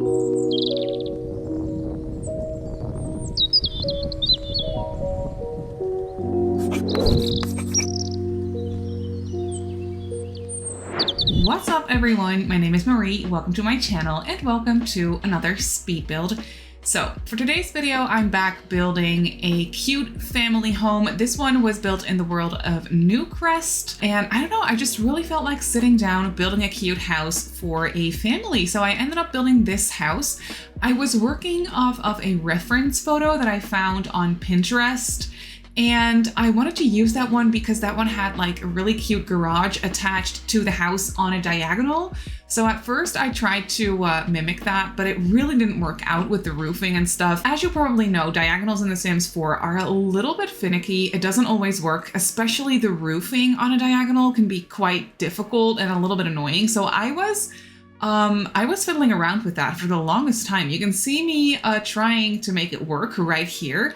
What's up everyone, my name is Marie, welcome to my channel and welcome to another speed build. So for today's video, I'm back building a cute family home. This one was built in the world of Newcrest, and I don't know, I just really felt like sitting down, building a cute house for a family. So I ended up building this house. I was working off of a reference photo that I found on Pinterest, and I wanted to use that one because that one had like a really cute garage attached to the house on a diagonal. So at first I tried to mimic that, but it really didn't work out with the roofing and stuff. As you probably know, diagonals in The Sims 4 are a little bit finicky. It doesn't always work, especially the roofing on a diagonal can be quite difficult and a little bit annoying. So I was fiddling around with that for the longest time. You can see me trying to make it work right here.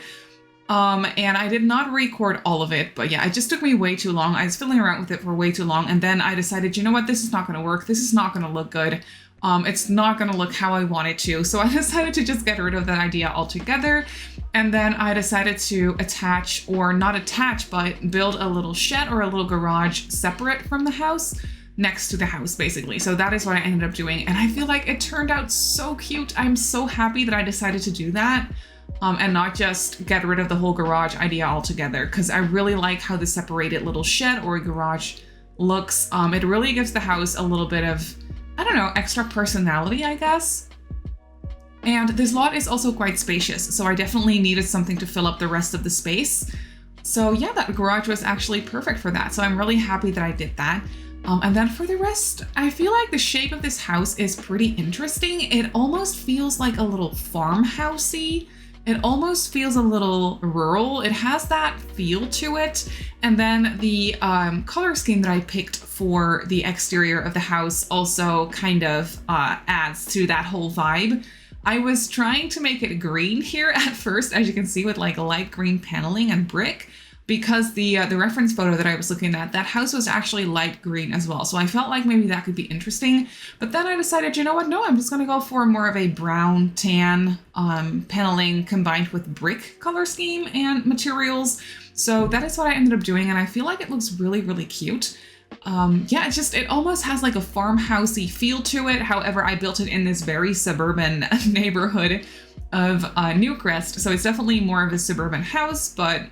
And I did not record all of it, but yeah, it just took me way too long. I was fiddling around with it for way too long, and then I decided, you know what, this is not going to work. This is not going to look good. It's not going to look how I want it to. So I decided to just get rid of that idea altogether. And then I decided to attach, or not attach, but build a little shed or a little garage separate from the house, next to the house basically. So that is what I ended up doing. And I feel like it turned out so cute. I'm so happy that I decided to do that. And not just get rid of the whole garage idea altogether, because I really like how the separated little shed or garage looks. It really gives the house a little bit of, I don't know, extra personality, I guess. And this lot is also quite spacious, so I definitely needed something to fill up the rest of the space. So yeah, that garage was actually perfect for that. So I'm really happy that I did that. And then for the rest, I feel like the shape of this house is pretty interesting. It almost feels like a little farmhousey. It almost feels a little rural. It has that feel to it. And then the color scheme that I picked for the exterior of the house also kind of adds to that whole vibe. I was trying to make it green here at first, as you can see, with like a light green paneling and brick, because the reference photo that I was looking at, that house was actually light green as well. So I felt like maybe that could be interesting. But then I decided, you know what? No, I'm just gonna go for more of a brown tan paneling combined with brick color scheme and materials. So that is what I ended up doing. And I feel like it looks really, really cute. Yeah, it almost has like a farmhousey feel to it. However, I built it in this very suburban neighborhood of Newcrest. So it's definitely more of a suburban house, but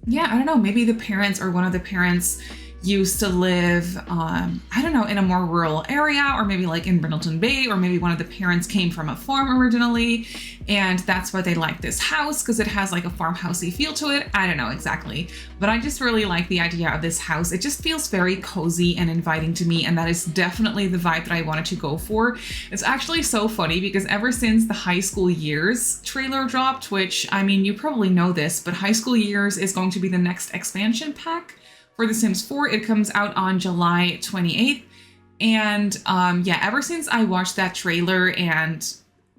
yeah, I don't know, maybe the parents or one of the parents used to live, I don't know, in a more rural area, or maybe like in Brindleton Bay, or maybe one of the parents came from a farm originally, and that's why they like this house, because it has like a farmhousey feel to it. I don't know exactly, but I just really like the idea of this house. It just feels very cozy and inviting to me, and that is definitely the vibe that I wanted to go for. It's actually so funny because ever since the High School Years trailer dropped, which, I mean, you probably know this, but High School Years is going to be the next expansion pack for The Sims 4. It comes out on July 28th. And yeah, ever since I watched that trailer and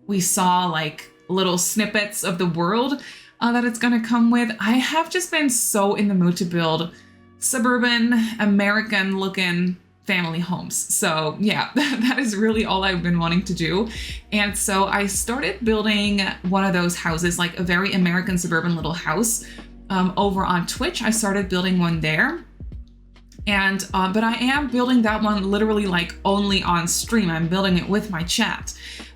we saw like little snippets of the world that it's gonna come with, I have just been so in the mood to build suburban, American looking family homes. So yeah, that is really all I've been wanting to do. And so I started building one of those houses, like a very American suburban little house, over on Twitch. I started building one there. And but I am building that one literally like only on stream. I'm building it with my chat.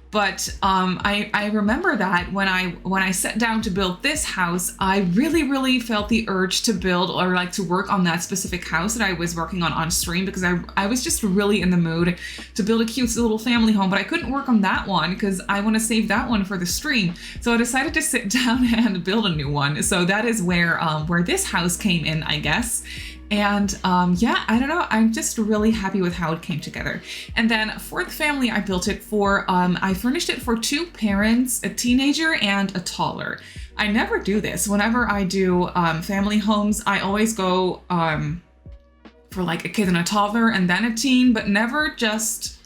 But I remember that when I sat down to build this house, I really felt the urge to build, or like to work on that specific house that I was working on stream, because I was just really in the mood to build a cute little family home, but I couldn't work on that one because I want to save that one for the stream. So I decided to sit down and build a new one. So that is where this house came in, I guess. And yeah, I don't know, I'm just really happy with how it came together. And then for the family, I built it for, I furnished it for 2 parents, a teenager and a toddler. I never do this. Whenever I do family homes, I always go for like a kid and a toddler and then a teen, but never just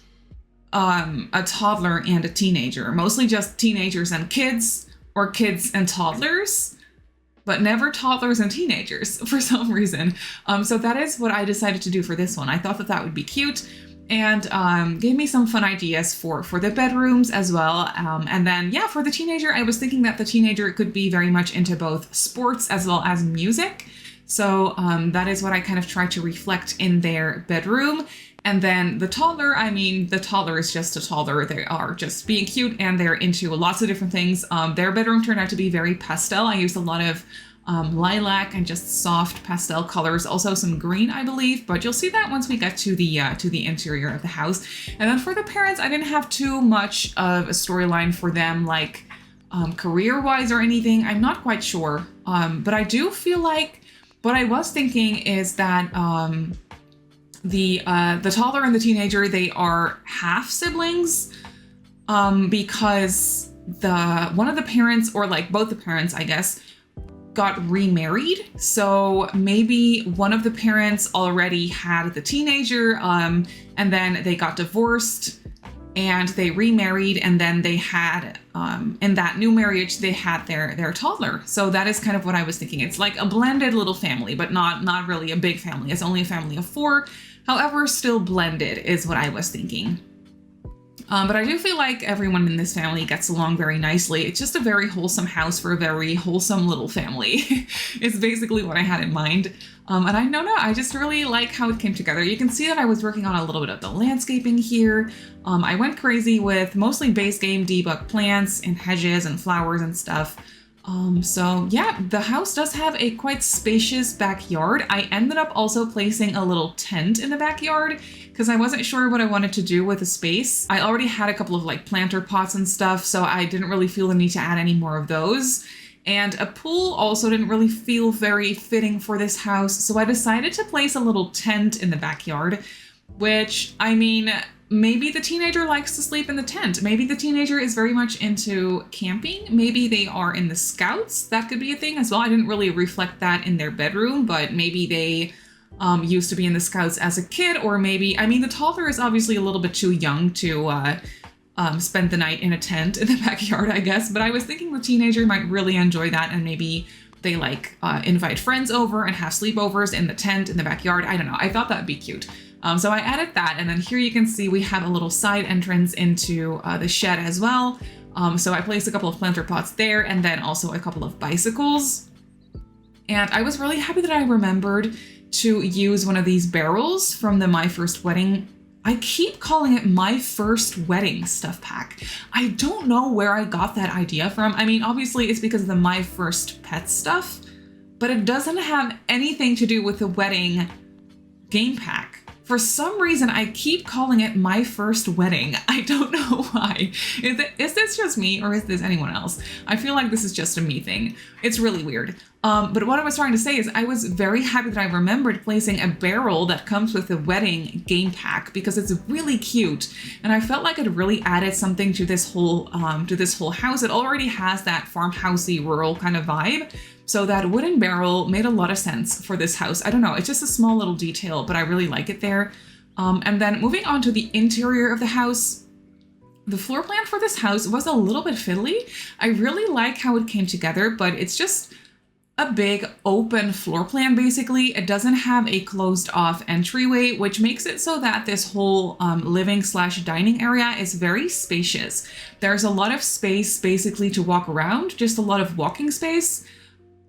a toddler and a teenager. Mostly just teenagers and kids, or kids and toddlers, but never toddlers and teenagers for some reason. So that is what I decided to do for this one. I thought that that would be cute. and gave me some fun ideas for the bedrooms as well. And then, yeah, for the teenager, I was thinking that the teenager could be very much into both sports as well as music. So that is what I kind of tried to reflect in their bedroom. And then the toddler, I mean, the toddler is just a toddler. They are just being cute and they're into lots of different things. Their bedroom turned out to be very pastel. I used a lot of lilac and just soft pastel colors, also some green, I believe, but you'll see that once we get to the interior of the house. And then for the parents, I didn't have too much of a storyline for them, like career-wise or anything. I'm not quite sure, but I do feel like what I was thinking is that the toddler and the teenager, they are half siblings, because one of the parents, or like both the parents, I guess, got remarried. So maybe one of the parents already had the teenager, and then they got divorced and they remarried, and then they had, in that new marriage, they had their toddler. So that is kind of what I was thinking. It's like a blended little family, but not really a big family. It's only a family of 4. However, still blended is what I was thinking. But I do feel like everyone in this family gets along very nicely. It's just a very wholesome house for a very wholesome little family. It's basically what I had in mind. And I don't know, I just really like how it came together. You can see that I was working on a little bit of the landscaping here. I went crazy with mostly base game debug plants and hedges and flowers and stuff. So yeah, the house does have a quite spacious backyard. I ended up also placing a little tent in the backyard because I wasn't sure what I wanted to do with the space. I already had a couple of like planter pots and stuff, so I didn't really feel the need to add any more of those. And a pool also didn't really feel very fitting for this house, so I decided to place a little tent in the backyard, which, I mean, maybe the teenager likes to sleep in the tent. Maybe the teenager is very much into camping. Maybe they are in the Scouts. That could be a thing as well. I didn't really reflect that in their bedroom, but maybe they used to be in the Scouts as a kid, or maybe, I mean, the toddler is obviously a little bit too young to spend the night in a tent in the backyard, I guess. But I was thinking the teenager might really enjoy that, and maybe they like invite friends over and have sleepovers in the tent in the backyard. I don't know. I thought that'd be cute. So I added that, and then here you can see we have a little side entrance into the shed as well. So I placed a couple of planter pots there, and then also a couple of bicycles. And I was really happy that I remembered to use one of these barrels from the My First Wedding. I keep calling it My First Wedding stuff pack. I don't know where I got that idea from. I mean, obviously it's because of the My First Pet stuff, but it doesn't have anything to do with the wedding game pack. For some reason, I keep calling it My First Wedding. I don't know why. Is this just me, or is this anyone else? I feel like this is just a me thing. It's really weird. But what I was trying to say is I was very happy that I remembered placing a barrel that comes with the wedding game pack, because it's really cute. And I felt like it really added something to this whole house. It already has that farmhousey rural kind of vibe. So that wooden barrel made a lot of sense for this house. I don't know, it's just a small little detail, but I really like it there. And then moving on to the interior of the house, the floor plan for this house was a little bit fiddly. I really like how it came together, but it's just a big open floor plan, basically. It doesn't have a closed off entryway, which makes it so that this whole living/dining area is very spacious. There's a lot of space basically to walk around, just a lot of walking space.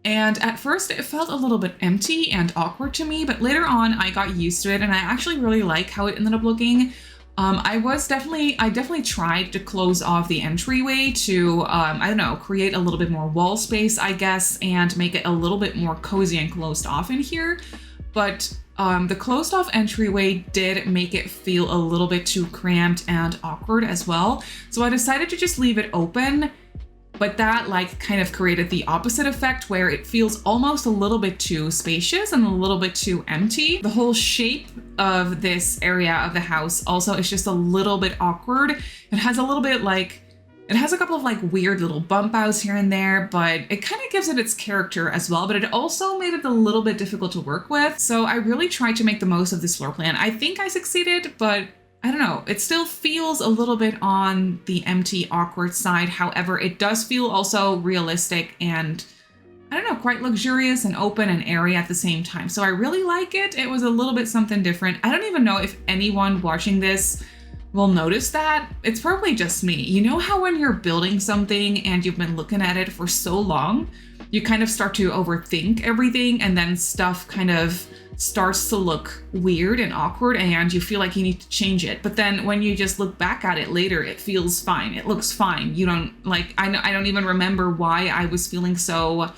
And at first it felt a little bit empty and awkward to me, but later on I got used to it and I actually really like how it ended up looking. I definitely tried to close off the entryway to, I don't know, create a little bit more wall space, I guess, and make it a little bit more cozy and closed off in here. But the closed off entryway did make it feel a little bit too cramped and awkward as well. So I decided to just leave it open. But that like kind of created the opposite effect where it feels almost a little bit too spacious and a little bit too empty. The whole shape of this area of the house also is just a little bit awkward. It has a little bit like, it has a couple of like weird little bump outs here and there, but it kind of gives it its character as well. But it also made it a little bit difficult to work with. So I really tried to make the most of this floor plan. I think I succeeded, but I don't know, it still feels a little bit on the empty, awkward side. However, it does feel also realistic and I don't know, quite luxurious and open and airy at the same time. So I really like it. It was a little bit something different. I don't even know if anyone watching this will notice that. It's probably just me. You know how when you're building something and you've been looking at it for so long, you kind of start to overthink everything, and then stuff kind of starts to look weird and awkward and you feel like you need to change it. But then when you just look back at it later, it feels fine. It looks fine. You don't like, I don't even remember why I was feeling so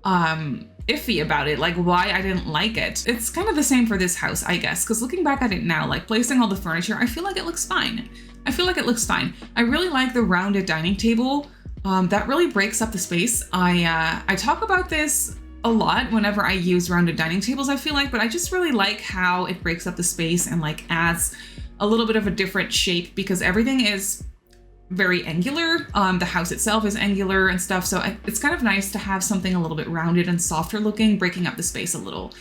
iffy about it, like why I didn't like it. It's kind of the same for this house, I guess, because looking back at it now, like placing all the furniture, I feel like it looks fine. I feel like it looks fine. I really like the rounded dining table. That really breaks up the space. I talk about this a lot whenever I use rounded dining tables, I feel like, but I just really like how it breaks up the space and like adds a little bit of a different shape, because everything is very angular. The house itself is angular and stuff. So it's kind of nice to have something a little bit rounded and softer looking, breaking up the space a little.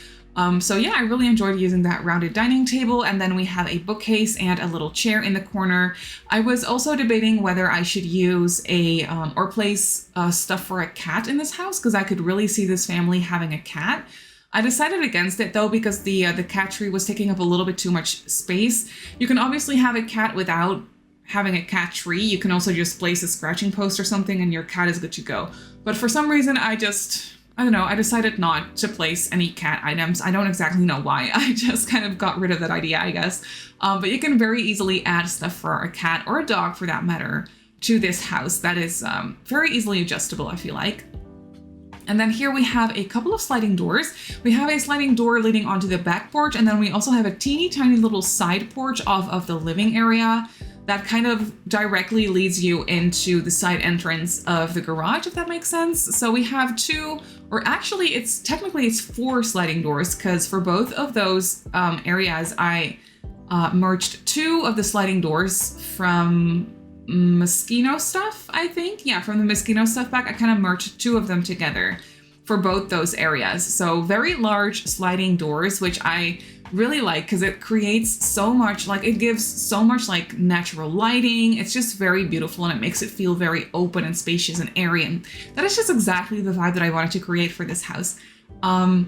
So yeah, I really enjoyed using that rounded dining table. And then we have a bookcase and a little chair in the corner. I was also debating whether I should use or place stuff for a cat in this house, because I could really see this family having a cat. I decided against it though, because the cat tree was taking up a little bit too much space. You can obviously have a cat without having a cat tree. You can also just place a scratching post or something and your cat is good to go. But for some reason, I don't know, I decided not to place any cat items. I don't exactly know why. I just kind of got rid of that idea, I guess. But you can very easily add stuff for a cat or a dog for that matter to this house that is very easily adjustable, I feel like. And then here we have a couple of sliding doors. We have a sliding door leading onto the back porch, and then we also have a teeny tiny little side porch off of the living area that kind of directly leads you into the side entrance of the garage, if that makes sense. So we have two, or actually it's 4 sliding doors, because for both of those areas, I merged 2 of the sliding doors from Moschino stuff, I think. Yeah, from the Moschino stuff back, I kind of merged 2 of them together for both those areas. So very large sliding doors, which I really like, because it creates so much, like it gives so much like natural lighting. It's just very beautiful and it makes it feel very open and spacious and airy, and that is just exactly the vibe that I wanted to create for this house. And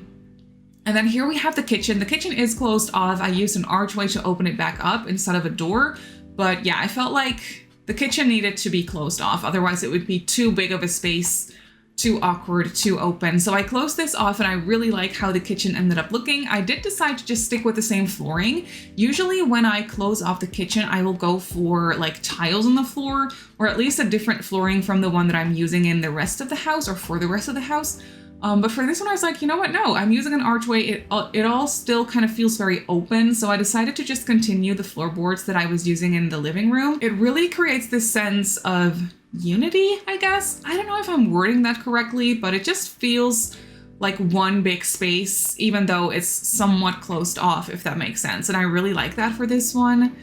then here we have the kitchen. The kitchen is closed off. I used an archway to open it back up instead of a door, but yeah, I felt like the kitchen needed to be closed off, otherwise it would be too big of a space, too awkward, too open. So I closed this off, and I really like how the kitchen ended up looking. I did decide to just stick with the same flooring. Usually when I close off the kitchen, I will go for like tiles on the floor, or at least a different flooring from the one that I'm using in the rest of the house or for the rest of the house. But for this one, I was like, you know what? No, I'm using an archway. It all still kind of feels very open. So I decided to just continue the floorboards that I was using in the living room. It really creates this sense of unity, I guess. I don't know if I'm wording that correctly, but it just feels like one big space, even though it's somewhat closed off, if that makes sense. And I really like that for this one.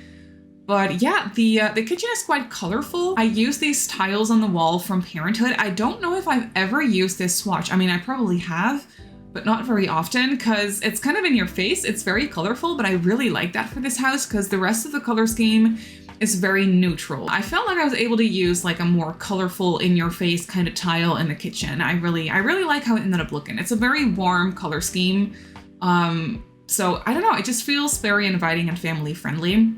But yeah, the kitchen is quite colorful. I use these tiles on the wall from Parenthood. I don't know if I've ever used this swatch. I mean, I probably have, but not very often, because it's kind of in your face. It's very colorful, but I really like that for this house because the rest of the color scheme is very neutral. I felt like I was able to use like a more colorful, in your face kind of tile in the kitchen. I really like how it ended up looking. It's a very warm color scheme. So I don't know, it just feels very inviting and family friendly.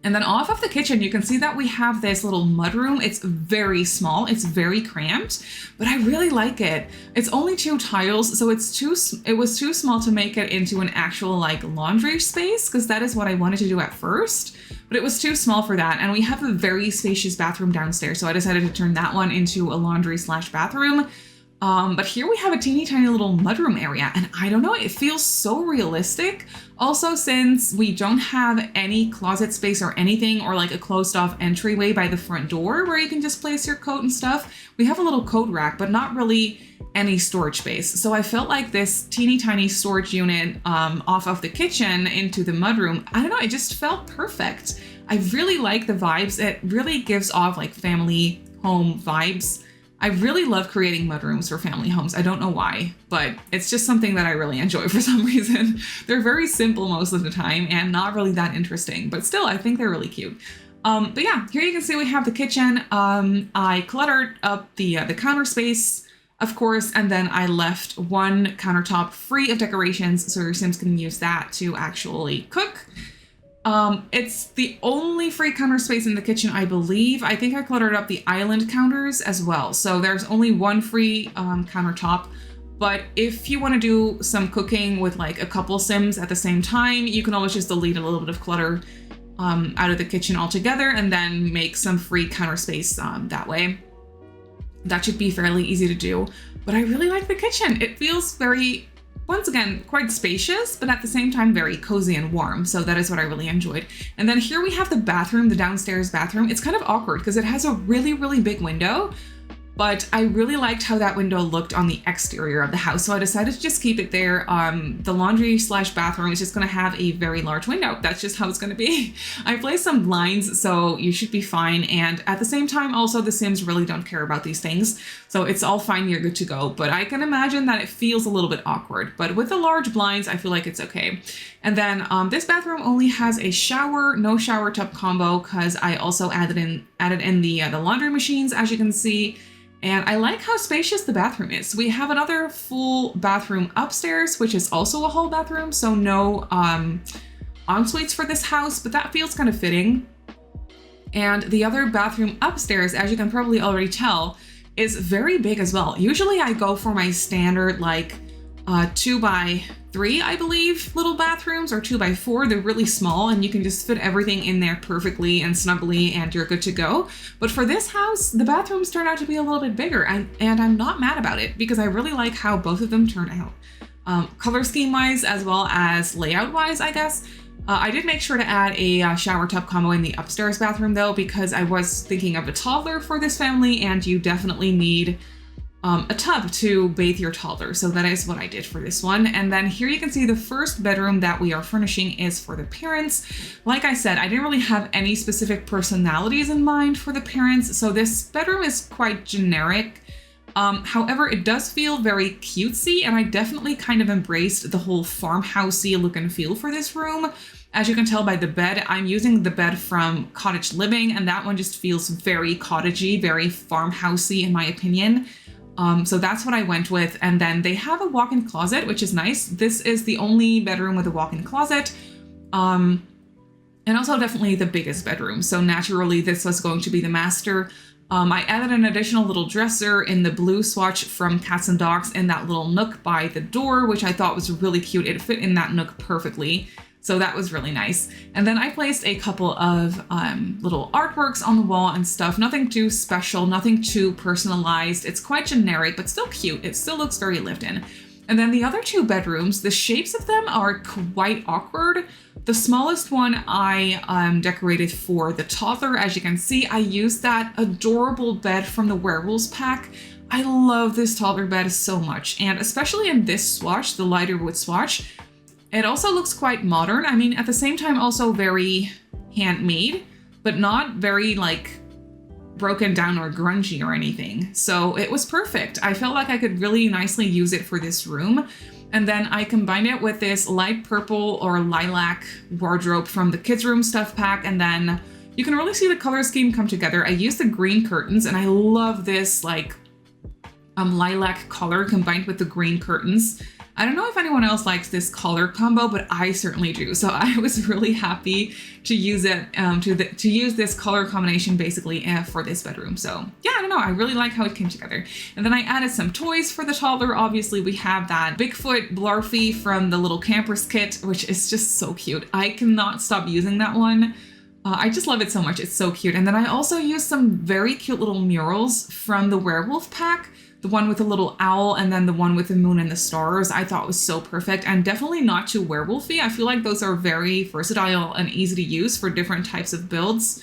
And then off of the kitchen, you can see that we have this little mudroom. It's very small, it's very cramped, but I really like it. It's only 2 tiles, so it was too small to make it into an actual like laundry space, because that is what I wanted to do at first, but it was too small for that. And we have a very spacious bathroom downstairs, so I decided to turn that one into a laundry/bathroom. But here we have a teeny tiny little mudroom area, and I don't know, it feels so realistic. Also, since we don't have any closet space or anything, or like a closed off entryway by the front door where you can just place your coat and stuff, we have a little coat rack, but not really any storage space. So I felt like this teeny tiny storage unit off of the kitchen into the mudroom, I don't know, it just felt perfect. I really like the vibes. It really gives off like family home vibes. I really love creating mudrooms for family homes. I don't know why, but it's just something that I really enjoy for some reason. They're very simple most of the time and not really that interesting, but still, I think they're really cute. But yeah, here you can see we have the kitchen. I cluttered up the counter space of course, and then I left one countertop free of decorations so your Sims can use that to actually cook. It's the only free counter space in the kitchen, I believe. I think I cluttered up the island counters as well. So there's only one free countertop. But if you want to do some cooking with like a couple Sims at the same time, you can always just delete a little bit of clutter out of the kitchen altogether and then make some free counter space that way. That should be fairly easy to do. But I really like the kitchen. It feels very, once again, quite spacious, but at the same time, very cozy and warm. So that is what I really enjoyed. And then here we have the bathroom, the downstairs bathroom. It's kind of awkward because it has a really, really big window, but I really liked how that window looked on the exterior of the house. So I decided to just keep it there. The laundry slash bathroom is just gonna have a very large window. That's just how it's gonna be. I placed some blinds, so you should be fine. And at the same time, also the Sims really don't care about these things. So it's all fine, you're good to go. But I can imagine that it feels a little bit awkward. But with the large blinds, I feel like it's okay. And then this bathroom only has a shower, no shower tub combo, because I also added in the laundry machines, as you can see. And I like how spacious the bathroom is. We have another full bathroom upstairs, which is also a whole bathroom, so no en-suites for this house, but that feels kind of fitting. And the other bathroom upstairs, as you can probably already tell, is very big as well. Usually I go for my standard like 2x3, I believe, little bathrooms, or 2x4. They're really small and you can just fit everything in there perfectly and snugly and you're good to go. But for this house, the bathrooms turned out to be a little bit bigger and I'm not mad about it because I really like how both of them turn out. Color scheme wise as well as layout wise, I guess. I did make sure to add a shower tub combo in the upstairs bathroom though, because I was thinking of a toddler for this family and you definitely need a tub to bathe your toddler. So that is what I did for this one. And then here you can see the first bedroom that we are furnishing is for the parents. Like I said, I didn't really have any specific personalities in mind for the parents. So this bedroom is quite generic. However, it does feel very cutesy and I definitely kind of embraced the whole farmhousey look and feel for this room. As you can tell by the bed, I'm using the bed from Cottage Living and that one just feels very cottagey, very farmhousey in my opinion. So that's what I went with. And then they have a walk-in closet, which is nice. This is the only bedroom with a walk-in closet. And also definitely the biggest bedroom. So naturally this was going to be the master. I added an additional little dresser in the blue swatch from Cats and Dogs in that little nook by the door, which I thought was really cute. It fit in that nook perfectly. So that was really nice. And then I placed a couple of little artworks on the wall and stuff. Nothing too special, nothing too personalized. It's quite generic, but still cute. It still looks very lived in. And then the other two bedrooms, the shapes of them are quite awkward. The smallest one I decorated for the toddler. As you can see, I used that adorable bed from the Werewolves pack. I love this toddler bed so much. And especially in this swatch, the lighter wood swatch, it also looks quite modern. I mean, at the same time, also very handmade, but not very like broken down or grungy or anything. So it was perfect. I felt like I could really nicely use it for this room. And then I combined it with this light purple or lilac wardrobe from the kids room stuff pack. And then you can really see the color scheme come together. I used the green curtains and I love this like lilac color combined with the green curtains. I don't know if anyone else likes this color combo, but I certainly do. So I was really happy to use it, to use this color combination basically for this bedroom. So yeah, I don't know. I really like how it came together. And then I added some toys for the toddler. Obviously we have that Bigfoot Blarfy from the little campers kit, which is just so cute. I cannot stop using that one. I just love it so much. It's so cute. And then I also used some very cute little murals from the werewolf pack. The one with the little owl and then the one with the moon and the stars I thought was so perfect and definitely not too werewolfy. I feel like those are very versatile and easy to use for different types of builds.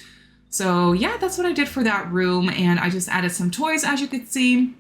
So yeah, that's what I did for that room. And I just added some toys, as you could see.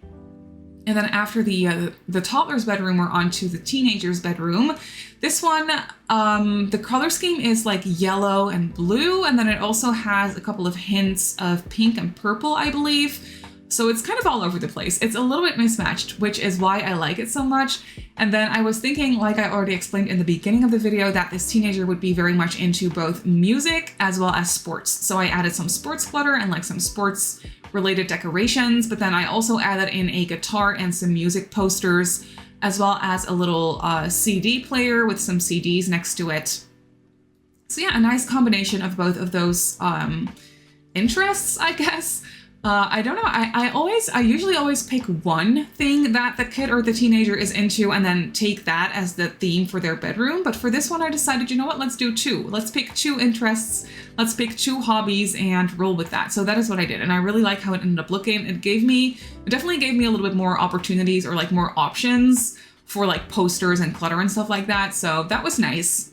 And then after the toddler's bedroom, we're on to the teenager's bedroom. This one, the color scheme is like yellow and blue. And then it also has a couple of hints of pink and purple, I believe. So it's kind of all over the place. It's a little bit mismatched, which is why I like it so much. And then I was thinking, like I already explained in the beginning of the video, that this teenager would be very much into both music as well as sports. So I added some sports clutter and like some sports related decorations, but then I also added in a guitar and some music posters, as well as a little CD player with some CDs next to it. So yeah, a nice combination of both of those interests, I guess. I don't know. I usually always pick one thing that the kid or the teenager is into and then take that as the theme for their bedroom. But for this one, I decided, you know what, let's do two. Let's pick two interests. Let's pick two hobbies and roll with that. So that is what I did. And I really like how it ended up looking. It definitely gave me a little bit more opportunities or like more options for like posters and clutter and stuff like that. So that was nice.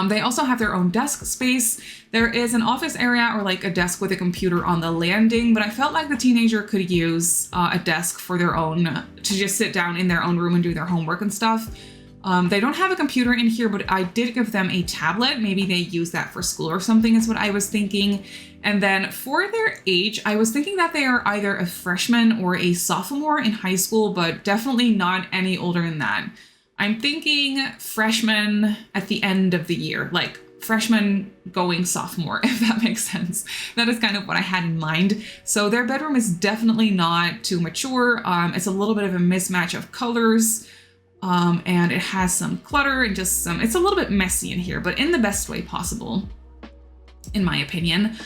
They also have their own desk space. There is an office area or like a desk with a computer on the landing, but I felt like the teenager could use a desk for their own, to just sit down in their own room and do their homework and stuff. They don't have a computer in here, but I did give them a tablet. Maybe they use that for school or something is what I was thinking. And then for their age, I was thinking that they are either a freshman or a sophomore in high school, but definitely not any older than that. I'm thinking freshman at the end of the year, like freshman going sophomore, if that makes sense. That is kind of what I had in mind. So their bedroom is definitely not too mature. It's a little bit of a mismatch of colors, and it has some clutter and just it's a little bit messy in here, but in the best way possible, in my opinion.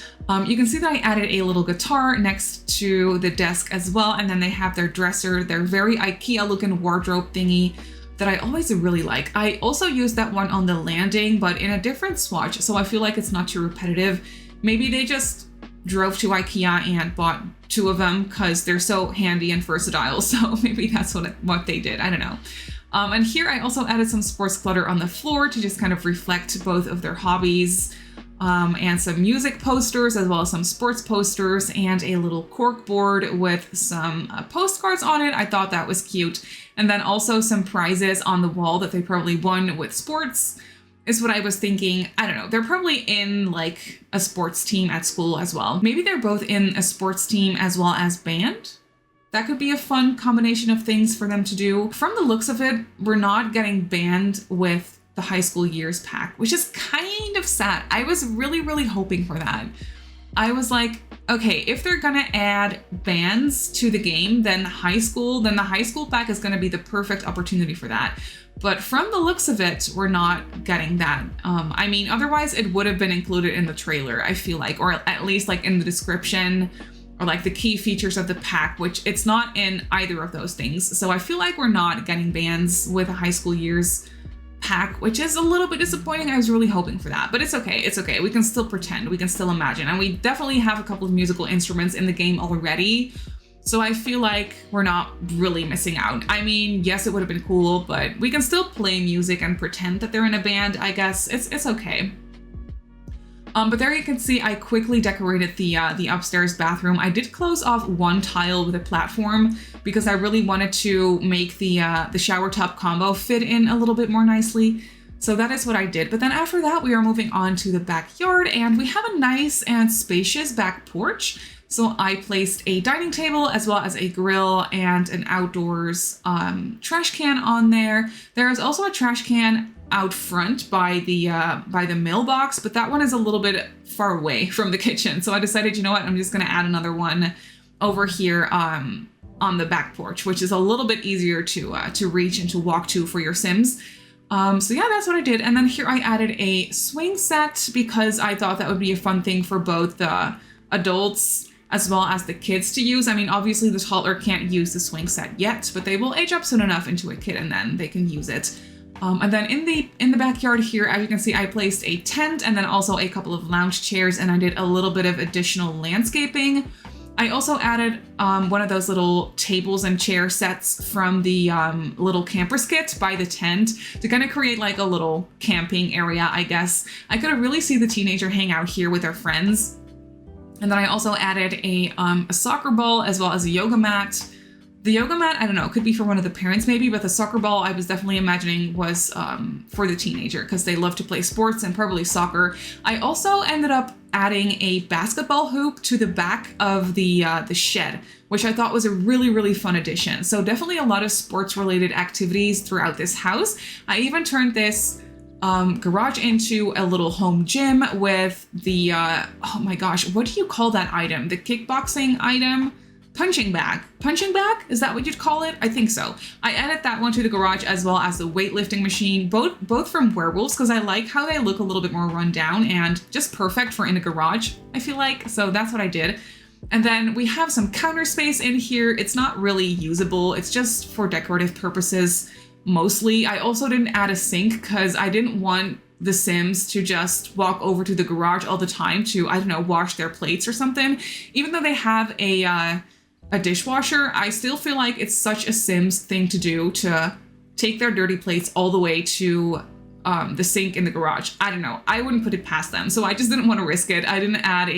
You can see that I added a little guitar next to the desk as well. And then they have their dresser, their very IKEA looking wardrobe thingy that I always really like. I also used that one on the landing, but in a different swatch, so I feel like it's not too repetitive. Maybe they just drove to IKEA and bought two of them because they're so handy and versatile, so maybe that's what they did, I don't know. And here I also added some sports clutter on the floor to just kind of reflect both of their hobbies, and some music posters as well as some sports posters and a little cork board with some postcards on it. I thought that was cute. And then also some prizes on the wall that they probably won with sports is what I was thinking. I don't know. They're probably in like a sports team at school as well. Maybe they're both in a sports team as well as band. That could be a fun combination of things for them to do. From the looks of it, we're not getting band with the high school years pack, which is kind of sad. I was really, really hoping for that. I was like, okay, if they're gonna add bands to the game, then the high school pack is gonna be the perfect opportunity for that. But from the looks of it, we're not getting that. I mean, otherwise it would have been included in the trailer, I feel like, or at least like in the description or like the key features of the pack, which it's not in either of those things. So I feel like we're not getting bands with a high school years pack, which is a little bit disappointing. I was really hoping for that, but it's okay. It's okay. We can still pretend. We can still imagine. And we definitely have a couple of musical instruments in the game already. So I feel like we're not really missing out. I mean, yes, it would have been cool, but we can still play music and pretend that they're in a band, I guess. It's okay. But there you can see I quickly decorated the upstairs bathroom. I did close off one tile with a platform because I really wanted to make the shower top combo fit in a little bit more nicely. So that is what I did. But then after that, we are moving on to the backyard and we have a nice and spacious back porch. So I placed a dining table as well as a grill and an outdoors trash can on there. There is also a trash can out front by the mailbox, but that one is a little bit far away from the kitchen. So I decided, you know what, I'm just gonna add another one over here on the back porch, which is a little bit easier to reach and to walk to for your Sims. So yeah, that's what I did. And then here I added a swing set because I thought that would be a fun thing for both the adults as well as the kids to use. I mean, obviously the toddler can't use the swing set yet, but they will age up soon enough into a kid and then they can use it. And then in the backyard here, as you can see, I placed a tent and then also a couple of lounge chairs, and I did a little bit of additional landscaping. I also added one of those little tables and chair sets from the little camper skit by the tent to kind of create like a little camping area, I guess. I could really see the teenager hang out here with their friends. And then I also added a soccer ball as well as a yoga mat. The yoga mat, I don't know, could be for one of the parents maybe, but the soccer ball I was definitely imagining was for the teenager because they love to play sports and probably soccer. I also ended up adding a basketball hoop to the back of the shed, which I thought was a really, really fun addition. So definitely a lot of sports related activities throughout this house. I even turned this garage into a little home gym with the, oh my gosh, what do you call that item? The kickboxing item? Punching bag. Punching bag? Is that what you'd call it? I think so. I added that one to the garage as well as the weightlifting machine, both from Werewolves, because I like how they look a little bit more run down and just perfect for in a garage, I feel like. So that's what I did. And then we have some counter space in here. It's not really usable. It's just for decorative purposes, mostly. I also didn't add a sink because I didn't want the Sims to just walk over to the garage all the time to, I don't know, wash their plates or something. Even though they have a dishwasher, I still feel like it's such a Sims thing to do to take their dirty plates all the way to the sink in the garage. I don't know. I wouldn't put it past them. So I just didn't want to risk it. I didn't add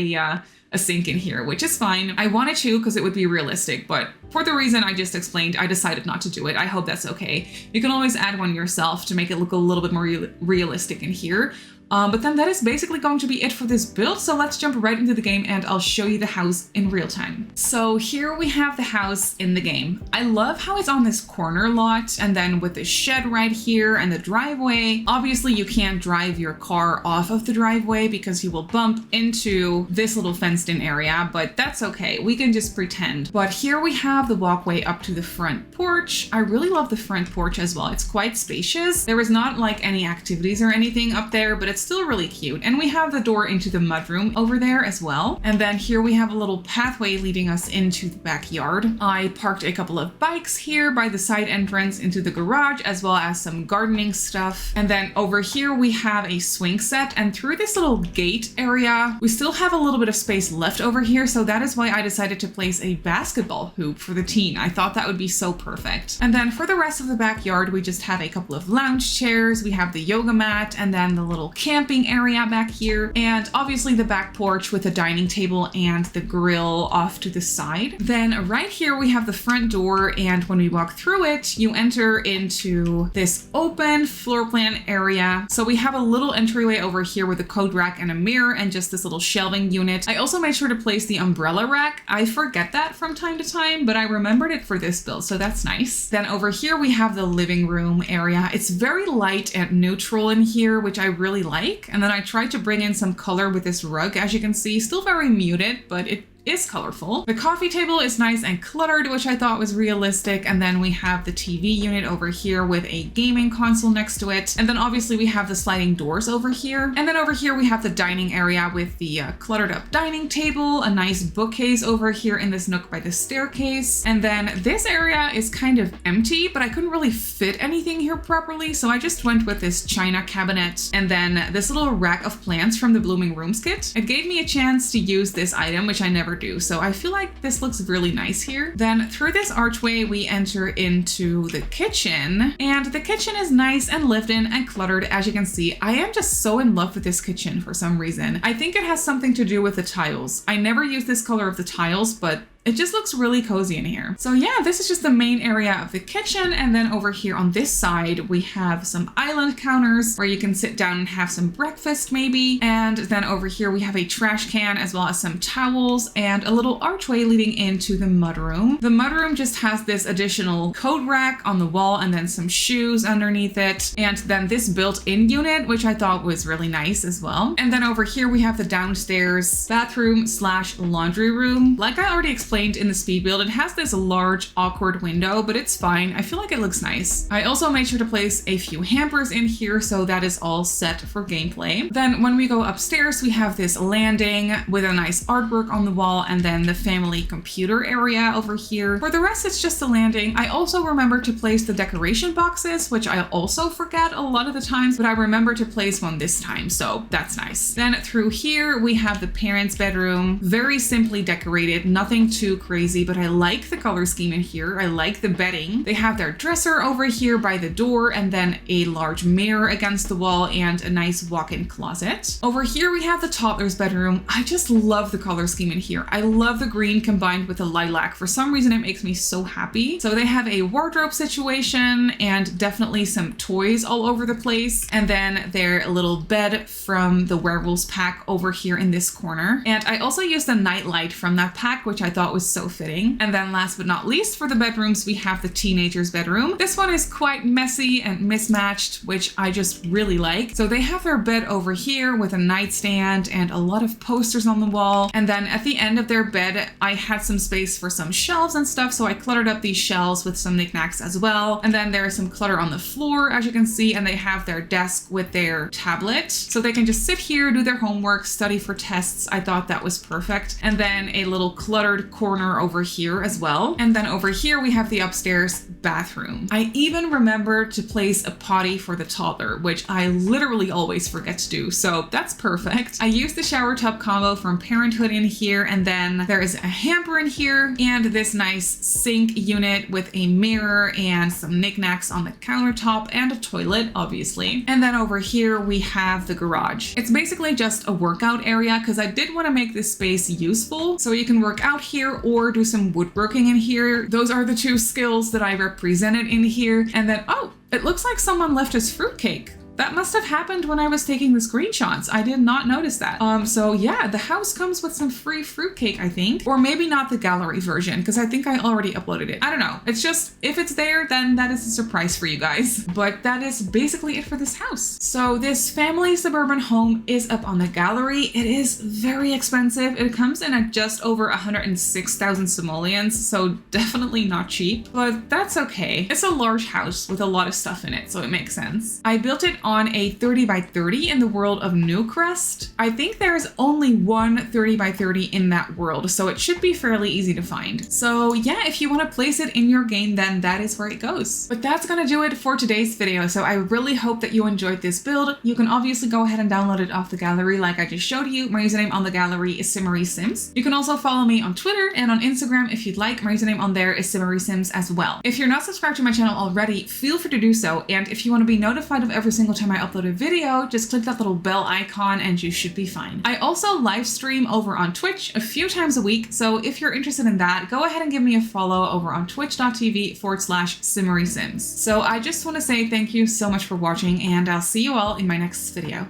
a sink in here, which is fine. I wanted to because it would be realistic, but for the reason I just explained, I decided not to do it. I hope that's okay. You can always add one yourself to make it look a little bit more realistic in here. But then that is basically going to be it for this build. So let's jump right into the game and I'll show you the house in real time. So here we have the house in the game. I love how it's on this corner lot and then with the shed right here and the driveway. Obviously you can't drive your car off of the driveway because you will bump into this little fenced in area, but that's okay. We can just pretend. But here we have the walkway up to the front porch. I really love the front porch as well. It's quite spacious. There is not like any activities or anything up there, but it's still really cute. And we have the door into the mudroom over there as well. And then here we have a little pathway leading us into the backyard. I parked a couple of bikes here by the side entrance into the garage, as well as some gardening stuff. And then over here we have a swing set, and through this little gate area, we still have a little bit of space left over here. So that is why I decided to place a basketball hoop for the teen. I thought that would be so perfect. And then for the rest of the backyard, we just have a couple of lounge chairs. We have the yoga mat and then the little camping area back here, and obviously the back porch with a dining table and the grill off to the side. Then right here we have the front door, and when we walk through it, you enter into this open floor plan area. So we have a little entryway over here with a coat rack and a mirror and just this little shelving unit. I also made sure to place the umbrella rack. I forget that from time to time, but I remembered it for this build, so that's nice. Then over here we have the living room area. It's very light and neutral in here, which I really like. And then I tried to bring in some color with this rug, as you can see, still very muted, but it is colorful. The coffee table is nice and cluttered, which I thought was realistic. And then we have the TV unit over here with a gaming console next to it. And then obviously we have the sliding doors over here. And then over here we have the dining area with the cluttered up dining table, a nice bookcase over here in this nook by the staircase. And then this area is kind of empty, but I couldn't really fit anything here properly. So I just went with this china cabinet and then this little rack of plants from the Blooming Rooms kit. It gave me a chance to use this item, which I never do. So I feel like this looks really nice here. Then through this archway, we enter into the kitchen, and the kitchen is nice and lived in and cluttered. As you can see, I am just so in love with this kitchen for some reason. I think it has something to do with the tiles. I never use this color of the tiles, but it just looks really cozy in here. So yeah, this is just the main area of the kitchen. And then over here on this side, we have some island counters where you can sit down and have some breakfast maybe. And then over here, we have a trash can as well as some towels and a little archway leading into the mudroom. The mudroom just has this additional coat rack on the wall and then some shoes underneath it. And then this built-in unit, which I thought was really nice as well. And then over here, we have the downstairs bathroom / laundry room. Like I already explained in the speed build, it has this large awkward window, but it's fine. I feel like it looks nice. I also made sure to place a few hampers in here, so that is all set for gameplay. Then when we go upstairs, we have this landing with a nice artwork on the wall and then the family computer area over here. For the rest, it's just a landing. I also remember to place the decoration boxes, which I also forget a lot of the times, but I remember to place one this time, so that's nice. Then through here, we have the parents' bedroom, very simply decorated, nothing too crazy, but I like the color scheme in here. I like the bedding. They have their dresser over here by the door and then a large mirror against the wall and a nice walk-in closet. Over here we have the toddler's bedroom. I just love the color scheme in here. I love the green combined with the lilac. For some reason it makes me so happy. So they have a wardrobe situation and definitely some toys all over the place. And then their little bed from the Werewolves pack over here in this corner. And I also used the nightlight from that pack, which I thought thought was so fitting. And then last but not least, for the bedrooms, we have the teenager's bedroom. This one is quite messy and mismatched, which I just really like. So they have their bed over here with a nightstand and a lot of posters on the wall. And then at the end of their bed, I had some space for some shelves and stuff. So I cluttered up these shelves with some knickknacks as well. And then there is some clutter on the floor, as you can see, and they have their desk with their tablet. So they can just sit here, do their homework, study for tests. I thought that was perfect. And then a little cluttered corner over here as well. And then over here, we have the upstairs bathroom. I even remember to place a potty for the toddler, which I literally always forget to do. So that's perfect. I used the shower tub combo from Parenthood in here. And then there is a hamper in here and this nice sink unit with a mirror and some knickknacks on the countertop and a toilet, obviously. And then over here, we have the garage. It's basically just a workout area because I did want to make this space useful. So you can work out here or do some woodworking in here. Those are the two skills that I represented in here. And then, oh, it looks like someone left his fruitcake. That must have happened when I was taking the screenshots. I did not notice that. So yeah, the house comes with some free fruitcake, I think. Or maybe not the gallery version, because I think I already uploaded it. I don't know. It's just, if it's there, then that is a surprise for you guys. But that is basically it for this house. So this family suburban home is up on the gallery. It is very expensive. It comes in at just over 106,000 simoleons, so definitely not cheap, but that's okay. It's a large house with a lot of stuff in it, so it makes sense. I built it on a 30 by 30 in the world of Newcrest. I think there's only one 30 by 30 in that world, so it should be fairly easy to find. So yeah, if you want to place it in your game, then that is where it goes. But that's gonna do it for today's video. So I really hope that you enjoyed this build. You can obviously go ahead and download it off the gallery like I just showed you. My username on the gallery is Simmary Sims. You can also follow me on Twitter and on Instagram if you'd like. My username on there is Simmary Sims as well. If you're not subscribed to my channel already, feel free to do so. And if you want to be notified of every single time I upload a video, just click that little bell icon and you should be fine. I also live stream over on Twitch a few times a week, so if you're interested in that, go ahead and give me a follow over on twitch.tv/Simmary Sims. So I just want to say thank you so much for watching, and I'll see you all in my next video.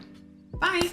Bye!